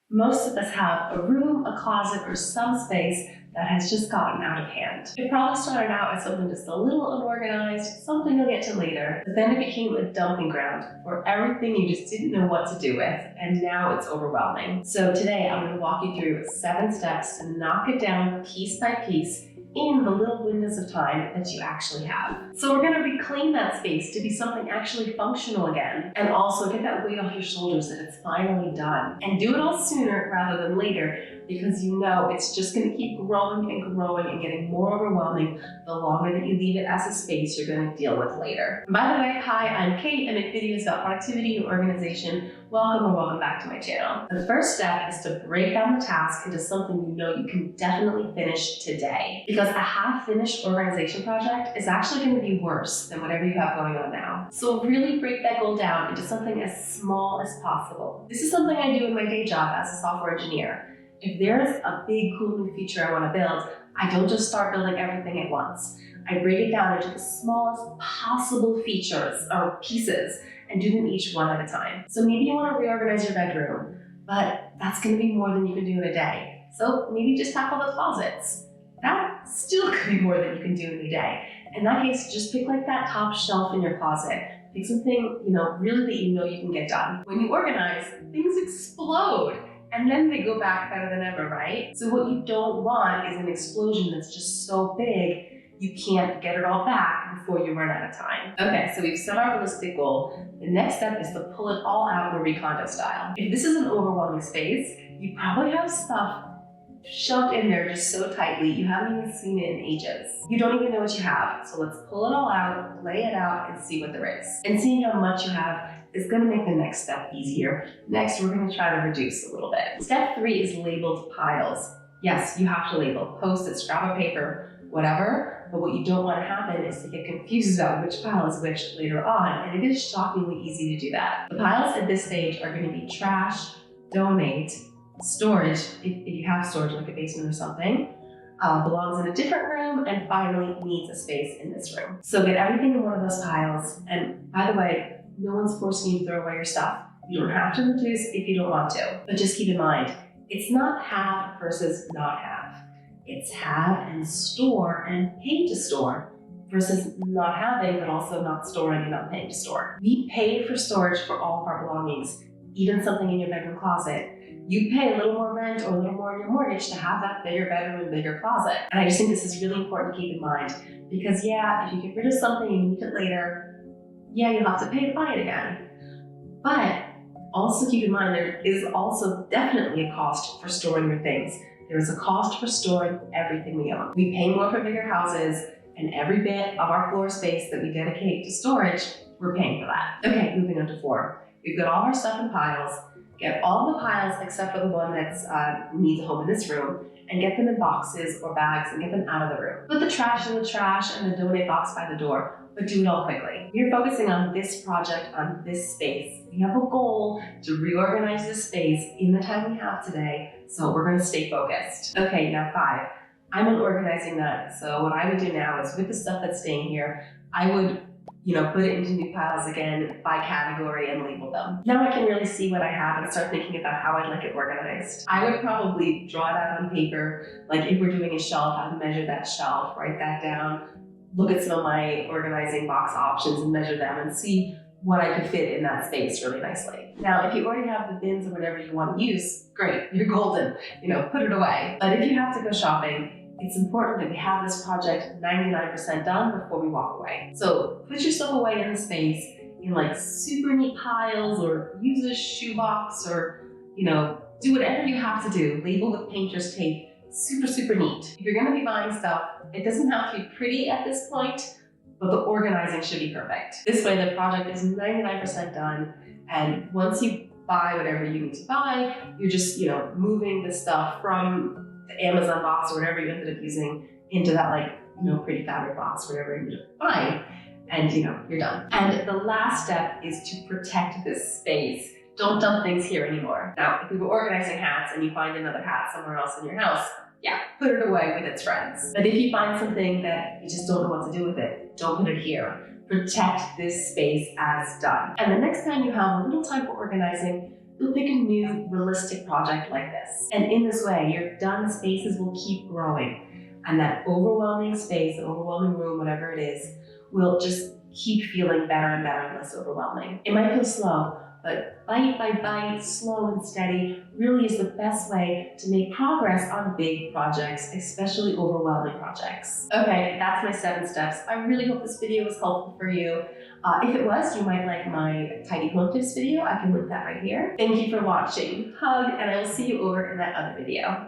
Most of us have a room, a closet, or some space that has just gotten out of hand. It probably started out as something just a little unorganized, something you'll get to later, but then it became a dumping ground for everything you just didn't know what to do with, and now it's overwhelming. So today I'm going to walk you through 7 steps to knock it down piece by piece in the little windows of time that you actually have. So we're going to reclaim that space to be something actually functional again, and also get that weight off your shoulders that it's finally done. And do it all sooner rather than later, because you know it's just going to keep growing and growing and getting more overwhelming the longer that you leave it as a space you're going to deal with later. And by the way, hi, I'm Kate. I make videos about productivity and organization. Welcome back to my channel. The first step is to break down the task into something you know you can definitely finish today. Because a half-finished organization project is actually going to be worse than whatever you have going on now. So really break that goal down into something as small as possible. This is something I do in my day job as a software engineer. If there's a big cool new feature I want to build, I don't just start building everything at once. I break it down into the smallest possible features or pieces and do them each one at a time. So maybe you want to reorganize your bedroom, but that's going to be more than you can do in a day. So maybe just tackle the closets. That still could be more than you can do in a day. In that case, just pick like that top shelf in your closet. Pick something, really that you know you can get done. When you organize, things explode. And then they go back better than ever, right? So what you don't want is an explosion that's just so big you can't get it all back before you run out of time. Okay, so we've set our realistic goal. The next step is to pull it all out Marie Kondo style. If this is an overwhelming space, you probably have stuff shoved in there just so tightly you haven't even seen it in ages. You don't even know what you have, so let's pull it all out, lay it out, and see what there is. And seeing how much you have is going to make the next step easier. Next, we're going to try to reduce a little bit. Step 3 is labeled piles. Yes, you have to label. Post-it, scrap of paper, whatever, but what you don't want to happen is to get confused about which pile is which later on, and it is shockingly easy to do that. The piles at this stage are going to be trash, donate, storage, if you have storage like a basement or something, belongs in a different room, and finally needs a space in this room. So get everything in one of those piles, and by the way, no one's forcing you to throw away your stuff. You don't have to reduce if you don't want to, but just keep in mind, it's not have versus not have. It's have and store and pay to store versus not having, but also not storing and not paying to store. We pay for storage for all of our belongings, even something in your bedroom closet. You pay a little more rent or a little more in your mortgage to have that bigger bedroom and bigger closet. And I just think this is really important to keep in mind because if you get rid of something and you need it later, you'll have to pay to buy it again. But also keep in mind there is also definitely a cost for storing your things. There is a cost for storing everything we own. We pay more for bigger houses, and every bit of our floor space that we dedicate to storage, we're paying for that. Okay, moving on to 4. We've got all our stuff in piles. Get all the piles except for the one that needs a home in this room, and get them in boxes or bags and get them out of the room. Put the trash in the trash and the donate box by the door, but do it all quickly. We're focusing on this project, on this space. We have a goal to reorganize this space in the time we have today, so we're going to stay focused. Okay, now 5. I'm organizing that, so what I would do now is with the stuff that's staying here, I would put it into new piles again by category and label them. Now I can really see what I have and start thinking about how I'd like it organized. I would probably draw it out on paper, like if we're doing a shelf, I'd measure that shelf, write that down, look at some of my organizing box options and measure them and see what I could fit in that space really nicely. Now, if you already have the bins or whatever you want to use, great, you're golden, put it away. But if you have to go shopping, it's important that we have this project 99% done before we walk away. So put your stuff away in the space in like super neat piles, or use a shoebox, or do whatever you have to do. Label with painter's tape, super neat. If you're going to be buying stuff, it doesn't have to be pretty at this point, but the organizing should be perfect. This way the project is 99% done, and once you buy whatever you need to buy, you're just moving the stuff from the Amazon box or whatever you ended up using into that pretty fabric box, whatever you ended up buying, and you're done. And the last step is to protect this space. Don't dump things here anymore. Now, if we were organizing hats and you find another hat somewhere else in your house, put it away with its friends. But if you find something that you just don't know what to do with it, don't put it here. Protect this space as done. And the next time you have a little time for organizing, you'll pick a new realistic project like this. And in this way, your done spaces will keep growing. And that overwhelming space, an overwhelming room, whatever it is, will just keep feeling better and better and less overwhelming. It might feel slow, but bite by bite, slow and steady, really is the best way to make progress on big projects, especially overwhelming projects. Okay, that's my 7 steps. I really hope this video was helpful for you. If it was, you might like my tidy home tips video. I can link that right here. Thank you for watching. Hug, and I will see you over in that other video.